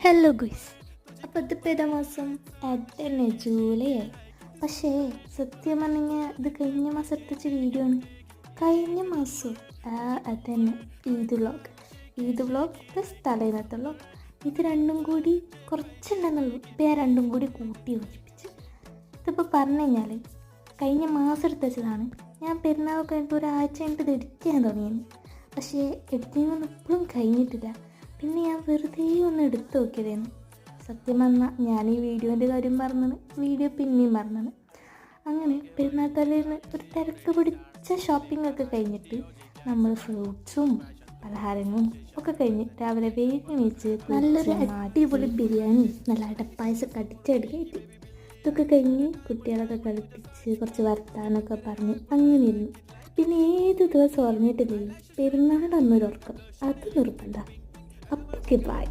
Hello guys, അപ്പോൾ ഇതിപ്പോൾ ഏതാ മാസം? അതന്നെ ജൂലൈ ആയി. പക്ഷേ സത്യം പറഞ്ഞാൽ ഇത് കഴിഞ്ഞ മാസം എടുത്ത വീഡിയോ ആണ്. കഴിഞ്ഞ മാസം അതന്നെ ഈദ് വ്ളോഗ് പ്ലസ് തലേന്നത്തെ വ്ളോഗ്, ഇത് രണ്ടും കൂടി കുറച്ചുണ്ടെന്നുള്ളൂ. ഇപ്പോൾ ഞാൻ രണ്ടും കൂടി കൂട്ടി യോജിപ്പിച്ച് ഇതിപ്പോൾ പറഞ്ഞു കഴിഞ്ഞാൽ കഴിഞ്ഞ മാസം എടുത്ത് വെച്ചതാണ്. ഞാൻ പെരുന്നാൾ കഴിഞ്ഞിട്ട് ഒരാഴ്ച കഴിഞ്ഞിട്ട് ഇത് എഡിറ്റ് ചെയ്യാൻ തുടങ്ങിയത്. പക്ഷേ എഡിറ്റിംഗ് ഒന്നും ഇപ്പോഴും കഴിഞ്ഞിട്ടില്ല. പിന്നെ ഞാൻ വെറുതെ ഒന്ന് എടുത്ത് നോക്കിയതായിരുന്നു. സത്യം പറഞ്ഞാൽ ഞാൻ ഈ വീഡിയോൻ്റെ കാര്യം പറഞ്ഞത് വീഡിയോ പിന്നെയും പറഞ്ഞത്. അങ്ങനെ പെരുന്നാൾ തലേന്ന് ഒരു തിരക്ക് പിടിച്ച ഷോപ്പിംഗ് ഒക്കെ കഴിഞ്ഞിട്ട് നമ്മൾ ഫ്രൂട്ട്സും പലഹാരങ്ങളും ഒക്കെ കഴിഞ്ഞ് രാവിലെ വേഗം എണീച്ച് നല്ലൊരു അടിപൊളി ബിരിയാണി നല്ല അടപ്പായസമൊക്കെ അടിച്ചെടുക്കായിട്ട് ഇതൊക്കെ കഴിഞ്ഞ് കുട്ടികളൊക്കെ കളിപ്പിച്ച് കുറച്ച് വർത്താനമൊക്കെ പറഞ്ഞ് അങ്ങനെ ഇരുന്നു. പിന്നെ ഏത് ദിവസം ഉറങ്ങിയിട്ടില്ല, പെരുന്നാളന്നൊരു ഉറക്കം അത് നിർബന്ധ. Okay, bye.